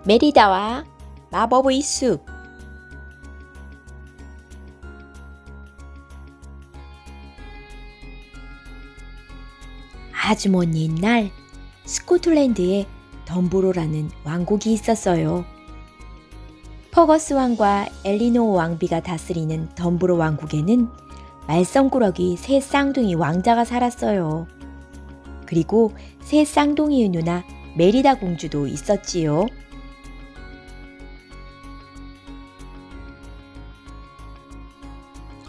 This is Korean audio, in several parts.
메리다와 마법의 숲. 아주 먼 옛날 스코틀랜드에 덤브로라는 왕국이 있었어요. 퍼거스 왕과 엘리노어 왕비가 다스리는 덤브로 왕국에는 말썽꾸러기 새 쌍둥이 왕자가 살았어요. 그리고 새 쌍둥이의 누나 메리다 공주도 있었지요.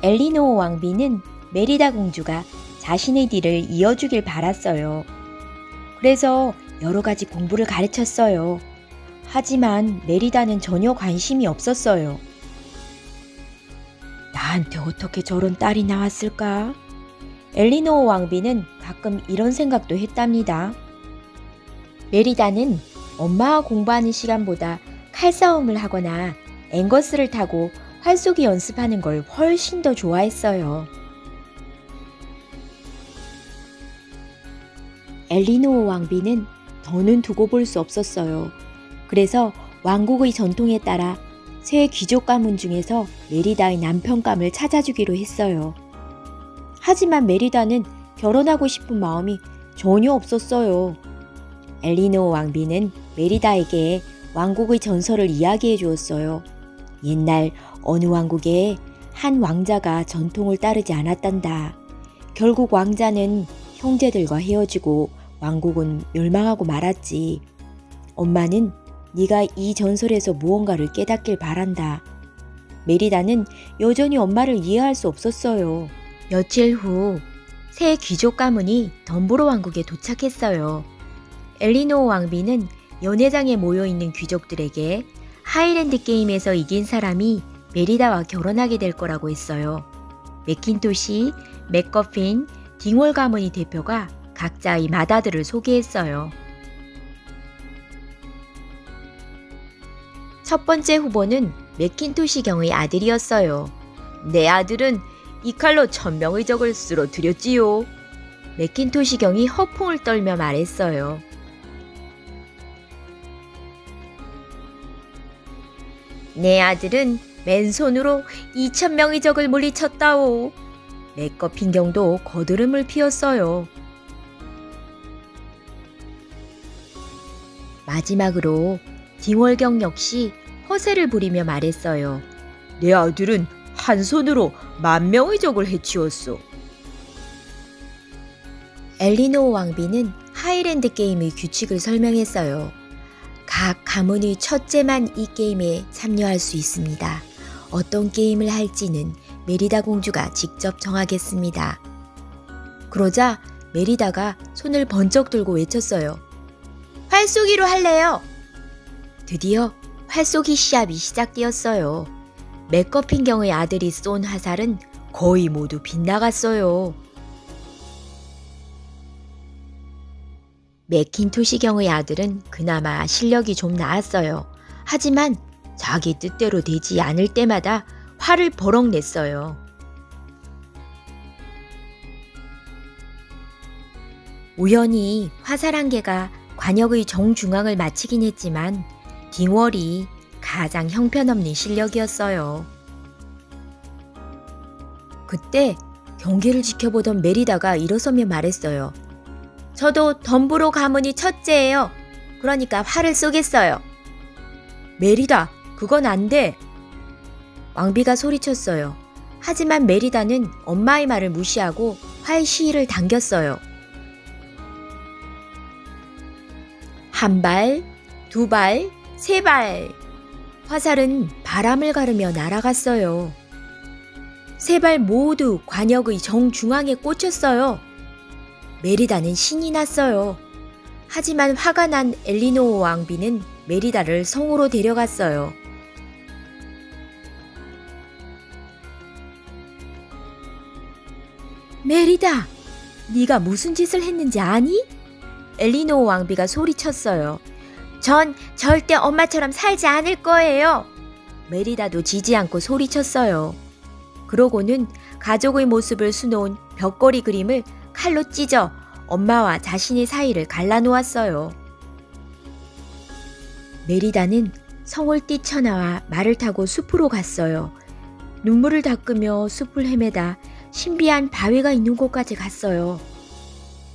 엘리노어 왕비는 메리다 공주가 자신의 뒤를 이어주길 바랐어요. 그래서 여러 가지 공부를 가르쳤어요. 하지만 메리다는 전혀 관심이 없었어요. 나한테 어떻게 저런 딸이 나왔을까? 엘리노어 왕비는 가끔 이런 생각도 했답니다. 메리다는 엄마와 공부하는 시간보다 칼싸움을 하거나 앵거스를 타고 활쏘기 연습하는 걸 훨씬 더 좋아했어요. 엘리노어 왕비는 더는 두고 볼 수 없었어요. 그래서 왕국의 전통에 따라 새 귀족 가문 중에서 메리다의 남편감을 찾아주기로 했어요. 하지만 메리다는 결혼하고 싶은 마음이 전혀 없었어요. 엘리노어 왕비는 메리다에게 왕국의 전설을 이야기해 주었어요. 옛날 어느 왕국에 한 왕자가 전통을 따르지 않았단다. 결국 왕자는 형제들과 헤어지고 왕국은 멸망하고 말았지. 엄마는 네가 이 전설에서 무언가를 깨닫길 바란다. 메리다는 여전히 엄마를 이해할 수 없었어요. 며칠 후 새 귀족 가문이 덤브로 왕국에 도착했어요. 엘리노어 왕비는 연회장에 모여있는 귀족들에게 하이랜드 게임에서 이긴 사람이 메리다와 결혼하게 될 거라고 했어요. 맥킨토시, 맥거핀, 딩월 가문의 대표가 각자의 맏아들을 소개했어요. 첫 번째 후보는 맥킨토시 경의 아들이었어요. 내 아들은 이 칼로 1000명의 적을 쓰러뜨렸지요. 맥킨토시 경이 허풍을 떨며 말했어요. 내 아들은 맨손으로 2000명의 적을 물리쳤다오. 맥거핀 경도 거드름을 피웠어요. 마지막으로 딩월경 역시 허세를 부리며 말했어요. 내 아들은 한 손으로 10,000명의 적을 해치웠소. 엘리노어 왕비는 하이랜드 게임의 규칙을 설명했어요. 각 가문의 첫째만 이 게임에 참여할 수 있습니다. 어떤 게임을 할지는 메리다 공주가 직접 정하겠습니다. 그러자 메리다가 손을 번쩍 들고 외쳤어요. 활쏘기로 할래요. 드디어 활쏘기 시합이 시작되었어요. 맥거핀 경의 아들이 쏜 화살은 거의 모두 빗나갔어요. 맥킨토시 경의 아들은 그나마 실력이 좀 나았어요. 하지만 자기 뜻대로 되지 않을 때마다 화를 버럭 냈어요. 우연히 화살 한 개가 관역의 정중앙을 맞히긴 했지만 딩월이 가장 형편없는 실력이었어요. 그때 경기를 지켜보던 메리다가 일어서며 말했어요. 저도 덤브로 가문이 첫째예요. 그러니까 활을 쏘겠어요. 메리다, 그건 안 돼. 왕비가 소리쳤어요. 하지만 메리다는 엄마의 말을 무시하고 활 시위를 당겼어요. 한 발, 두 발, 세 발. 화살은 바람을 가르며 날아갔어요. 세 발 모두 관역의 정중앙에 꽂혔어요. 메리다는 신이 났어요. 하지만 화가 난 엘리노어 왕비는 메리다를 성으로 데려갔어요. 메리다, 네가 무슨 짓을 했는지 아니? 엘리노어 왕비가 소리쳤어요. 전 절대 엄마처럼 살지 않을 거예요. 메리다도 지지 않고 소리쳤어요. 그러고는 가족의 모습을 수놓은 벽걸이 그림을 칼로 찢어 엄마와 자신의 사이를 갈라놓았어요. 메리다는 성을 뛰쳐나와 말을 타고 숲으로 갔어요. 눈물을 닦으며 숲을 헤매다 신비한 바위가 있는 곳까지 갔어요.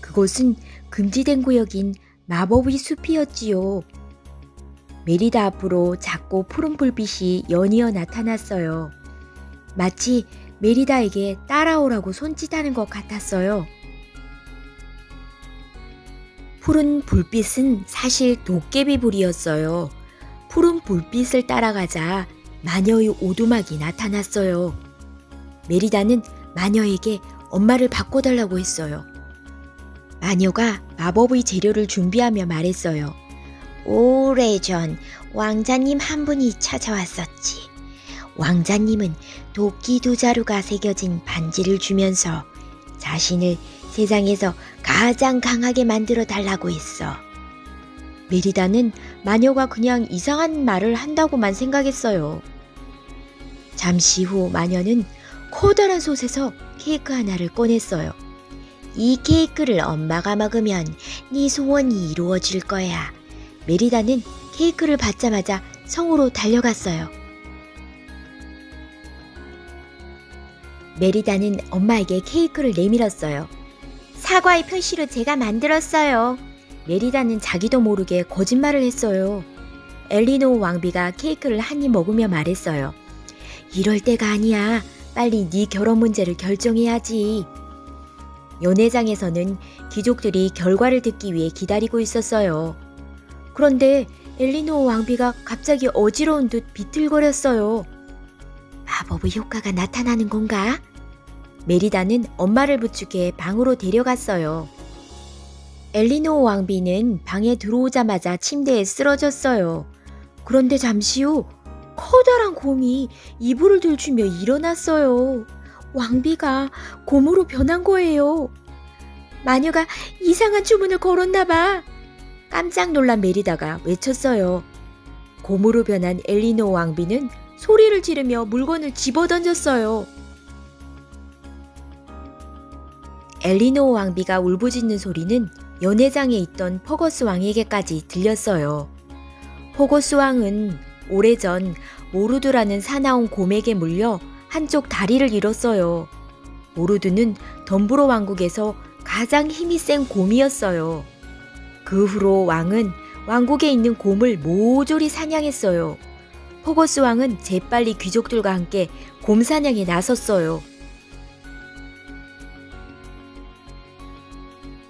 그곳은 금지된 구역인 마법의 숲이었지요. 메리다 앞으로 작고 푸른 불빛이 연이어 나타났어요. 마치 메리다에게 따라오라고 손짓하는 것 같았어요. 푸른 불빛은 사실 도깨비 불이었어요. 푸른 불빛을 따라가자 마녀의 오두막이 나타났어요. 메리다는 마녀에게 엄마를 바꿔달라고 했어요. 마녀가 마법의 재료를 준비하며 말했어요. 오래전 왕자님 한 분이 찾아왔었지. 왕자님은 도끼 두 자루가 새겨진 반지를 주면서 자신을 세상에서 가장 강하게 만들어 달라고 했어. 메리다는 마녀가 그냥 이상한 말을 한다고만 생각했어요. 잠시 후 마녀는 커다란 솥에서 케이크 하나를 꺼냈어요. 이 케이크를 엄마가 먹으면 네 소원이 이루어질 거야. 메리다는 케이크를 받자마자 성으로 달려갔어요. 메리다는 엄마에게 케이크를 내밀었어요. 사과의 표시로 제가 만들었어요. 메리다는 자기도 모르게 거짓말을 했어요. 엘리노 왕비가 케이크를 한 입 먹으며 말했어요. 이럴 때가 아니야. 빨리 네 결혼 문제를 결정해야지. 연회장에서는 귀족들이 결과를 듣기 위해 기다리고 있었어요. 그런데 엘리노 왕비가 갑자기 어지러운 듯 비틀거렸어요. 마법의 효과가 나타나는 건가? 메리다는 엄마를 부축해 방으로 데려갔어요. 엘리노 왕비는 방에 들어오자마자 침대에 쓰러졌어요. 그런데 잠시 후 커다란 곰이 이불을 들추며 일어났어요. 왕비가 곰으로 변한 거예요. 마녀가 이상한 주문을 걸었나 봐. 깜짝 놀란 메리다가 외쳤어요. 곰으로 변한 엘리노 왕비는 소리를 지르며 물건을 집어던졌어요. 엘리노 왕비가 울부짖는 소리는 연회장에 있던 퍼거스 왕에게까지 들렸어요. 퍼거스 왕은 오래전 모루드라는 사나운 곰에게 물려 한쪽 다리를 잃었어요. 모루드는 덤브로 왕국에서 가장 힘이 센 곰이었어요. 그 후로 왕은 왕국에 있는 곰을 모조리 사냥했어요. 퍼거스 왕은 재빨리 귀족들과 함께 곰 사냥에 나섰어요.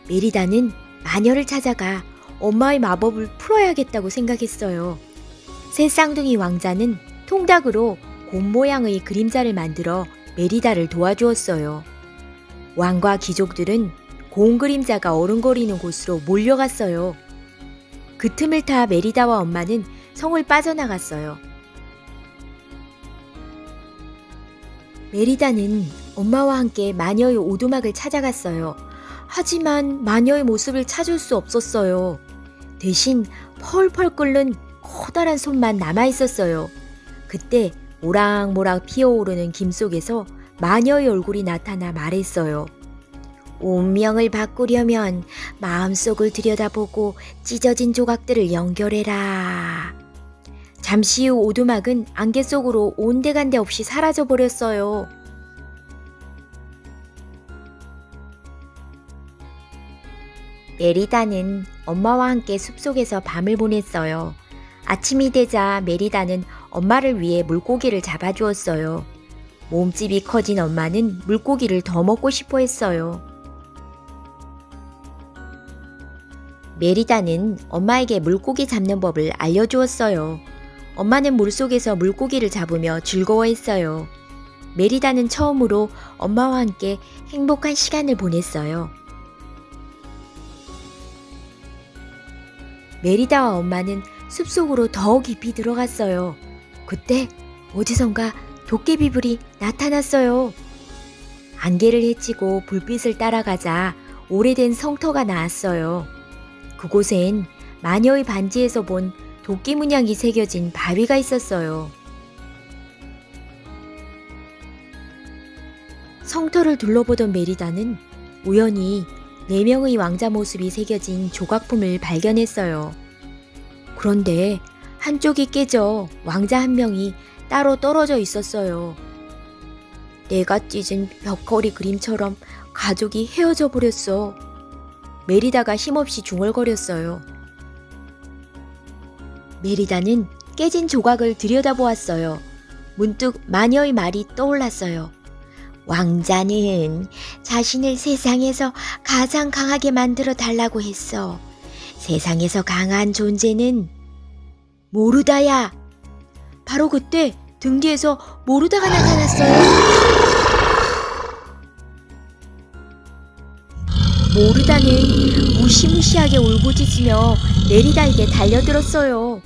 메리다는 마녀를 찾아가 엄마의 마법을 풀어야겠다고 생각했어요. 새 쌍둥이 왕자는 통닭으로 곰 모양의 그림자를 만들어 메리다를 도와주었어요. 왕과 귀족들은 곰 그림자가 어른거리는 곳으로 몰려갔어요. 그 틈을 타 메리다와 엄마는 성을 빠져나갔어요. 메리다는 엄마와 함께 마녀의 오두막을 찾아갔어요. 하지만 마녀의 모습을 찾을 수 없었어요. 대신 펄펄 끓는 커다란 손만 남아있었어요. 그때 모락모락 피어오르는 김 속에서 마녀의 얼굴이 나타나 말했어요. 운명을 바꾸려면 마음속을 들여다보고 찢어진 조각들을 연결해라. 잠시 후 오두막은 안개 속으로 온데간데 없이 사라져버렸어요. 메리다는 엄마와 함께 숲속에서 밤을 보냈어요. 아침이 되자 메리다는 엄마를 위해 물고기를 잡아주었어요. 몸집이 커진 엄마는 물고기를 더 먹고 싶어 했어요. 메리다는 엄마에게 물고기 잡는 법을 알려주었어요. 엄마는 물속에서 물고기를 잡으며 즐거워했어요. 메리다는 처음으로 엄마와 함께 행복한 시간을 보냈어요. 메리다와 엄마는 숲속으로 더 깊이 들어갔어요. 그때 어디선가 도깨비불이 나타났어요. 안개를 헤치고 불빛을 따라가자 오래된 성터가 나왔어요. 그곳엔 마녀의 반지에서 본 도끼 문양이 새겨진 바위가 있었어요. 성터를 둘러보던 메리다는 우연히 4명의 왕자 모습이 새겨진 조각품을 발견했어요. 그런데 한쪽이 깨져 왕자 한 명이 따로 떨어져 있었어요. 내가 찢은 벽걸이 그림처럼 가족이 헤어져 버렸어. 메리다가 힘없이 중얼거렸어요. 메리다는 깨진 조각을 들여다보았어요. 문득 마녀의 말이 떠올랐어요. 왕자는 자신을 세상에서 가장 강하게 만들어 달라고 했어. 세상에서 강한 존재는 모르다야. 바로 그때 등 뒤에서 모르다가 나타났어요. 모르다는 무시무시하게 울부짖으며 메리다에게 달려들었어요.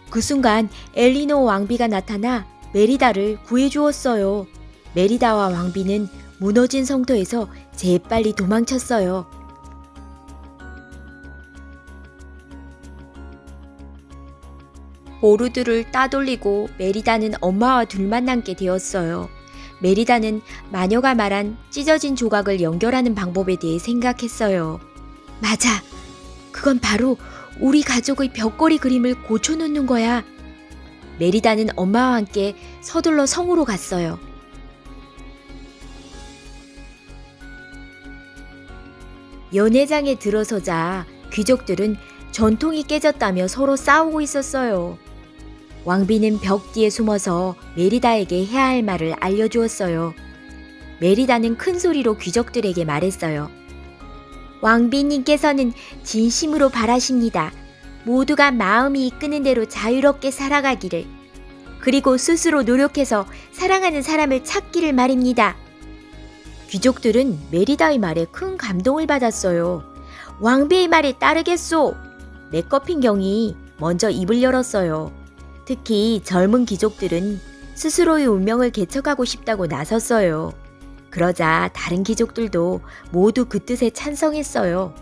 그 순간 엘리노 왕비가 나타나 메리다를 구해주었어요. 메리다와 왕비는 무너진 성터에서 재빨리 도망쳤어요. 모르드를 따돌리고 메리다는 엄마와 둘만 남게 되었어요. 메리다는 마녀가 말한 찢어진 조각을 연결하는 방법에 대해 생각했어요. 맞아. 그건 바로 우리 가족의 벽걸이 그림을 고쳐놓는 거야. 메리다는 엄마와 함께 서둘러 성으로 갔어요. 연회장에 들어서자 귀족들은 전통이 깨졌다며 서로 싸우고 있었어요. 왕비는 벽 뒤에 숨어서 메리다에게 해야 할 말을 알려주었어요. 메리다는 큰 소리로 귀족들에게 말했어요. 왕비님께서는 진심으로 바라십니다. 모두가 마음이 이끄는 대로 자유롭게 살아가기를. 그리고 스스로 노력해서 사랑하는 사람을 찾기를 말입니다. 귀족들은 메리다의 말에 큰 감동을 받았어요. 왕비의 말에 따르겠소. 메커핀경이 먼저 입을 열었어요. 특히 젊은 귀족들은 스스로의 운명을 개척하고 싶다고 나섰어요. 그러자 다른 귀족들도 모두 그 뜻에 찬성했어요.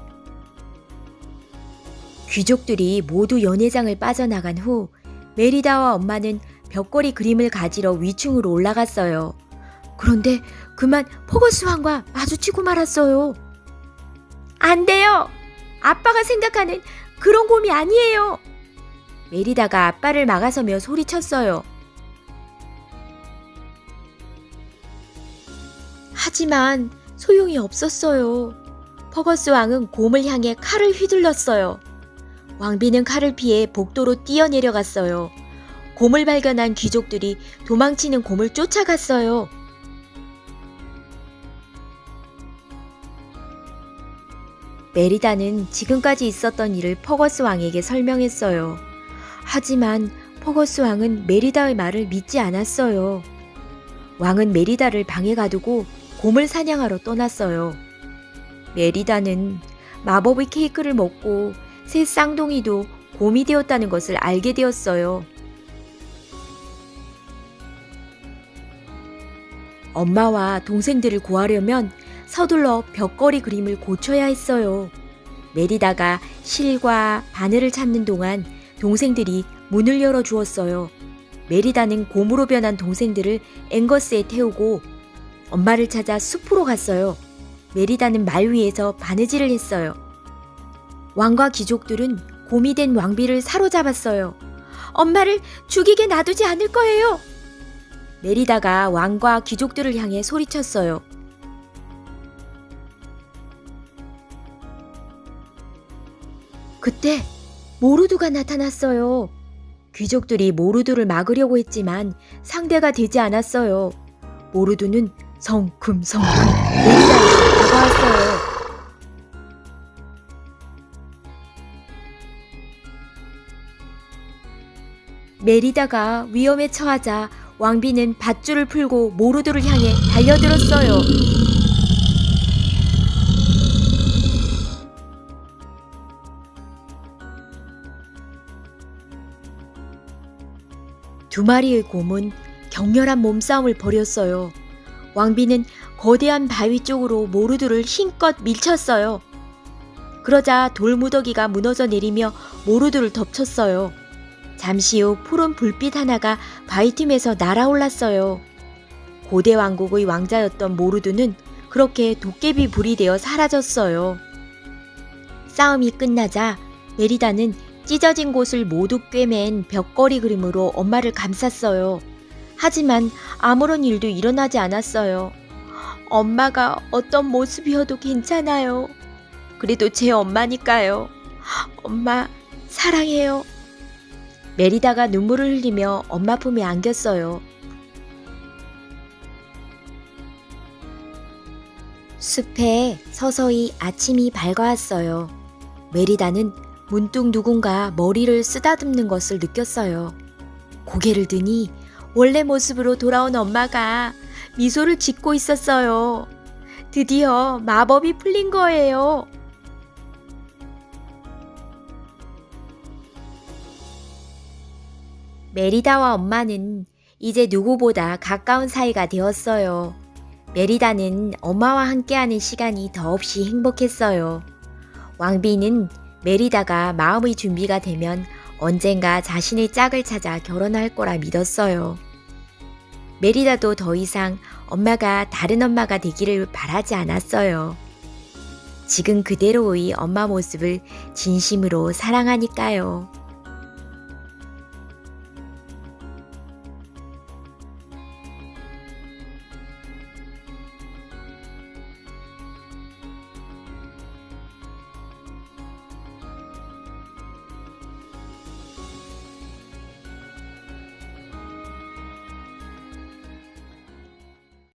귀족들이 모두 연회장을 빠져나간 후 메리다와 엄마는 벽걸이 그림을 가지러 위층으로 올라갔어요. 그런데 그만 포거스 왕과 마주치고 말았어요. 안 돼요! 아빠가 생각하는 그런 곰이 아니에요! 메리다가 아빠를 막아서며 소리쳤어요. 하지만 소용이 없었어요. 포거스 왕은 곰을 향해 칼을 휘둘렀어요. 왕비는 칼을 피해 복도로 뛰어내려갔어요. 곰을 발견한 귀족들이 도망치는 곰을 쫓아갔어요. 메리다는 지금까지 있었던 일을 포거스 왕에게 설명했어요. 하지만 포거스 왕은 메리다의 말을 믿지 않았어요. 왕은 메리다를 방에 가두고 곰을 사냥하러 떠났어요. 메리다는 마법의 케이크를 먹고 새 쌍둥이도 곰이 되었다는 것을 알게 되었어요. 엄마와 동생들을 구하려면 서둘러 벽걸이 그림을 고쳐야 했어요. 메리다가 실과 바늘을 찾는 동안 동생들이 문을 열어주었어요. 메리다는 곰으로 변한 동생들을 앵거스에 태우고 엄마를 찾아 숲으로 갔어요. 메리다는 말 위에서 바느질을 했어요. 왕과 귀족들은 곰이 된 왕비를 사로잡았어요. 엄마를 죽이게 놔두지 않을 거예요. 메리다가 왕과 귀족들을 향해 소리쳤어요. 그때 모르드가 나타났어요. 귀족들이 모르드를 막으려고 했지만 상대가 되지 않았어요. 모르드는 성큼성큼 메리다에게 다가왔어요. 메리다가 위험에 처하자 왕비는 밧줄을 풀고 모르드를 향해 달려들었어요. 두 마리의 곰은 격렬한 몸싸움을 벌였어요. 왕비는 거대한 바위 쪽으로 모르드를 힘껏 밀쳤어요. 그러자 돌무더기가 무너져 내리며 모르드를 덮쳤어요. 잠시 후 푸른 불빛 하나가 바위 틈에서 날아올랐어요. 고대 왕국의 왕자였던 모르드는 그렇게 도깨비 불이 되어 사라졌어요. 싸움이 끝나자 메리다는 찢어진 곳을 모두 꿰맨 벽걸이 그림으로 엄마를 감쌌어요. 하지만 아무런 일도 일어나지 않았어요. 엄마가 어떤 모습이어도 괜찮아요. 그래도 제 엄마니까요. 엄마, 사랑해요. 메리다가 눈물을 흘리며 엄마 품에 안겼어요. 숲에 서서히 아침이 밝아왔어요. 메리다는 문득 누군가 머리를 쓰다듬는 것을 느꼈어요. 고개를 드니 원래 모습으로 돌아온 엄마가 미소를 짓고 있었어요. 드디어 마법이 풀린 거예요. 메리다와 엄마는 이제 누구보다 가까운 사이가 되었어요. 메리다는 엄마와 함께하는 시간이 더없이 행복했어요. 왕비는 메리다가 마음의 준비가 되면 언젠가 자신의 짝을 찾아 결혼할 거라 믿었어요. 메리다도 더 이상 엄마가 다른 엄마가 되기를 바라지 않았어요. 지금 그대로의 엄마 모습을 진심으로 사랑하니까요.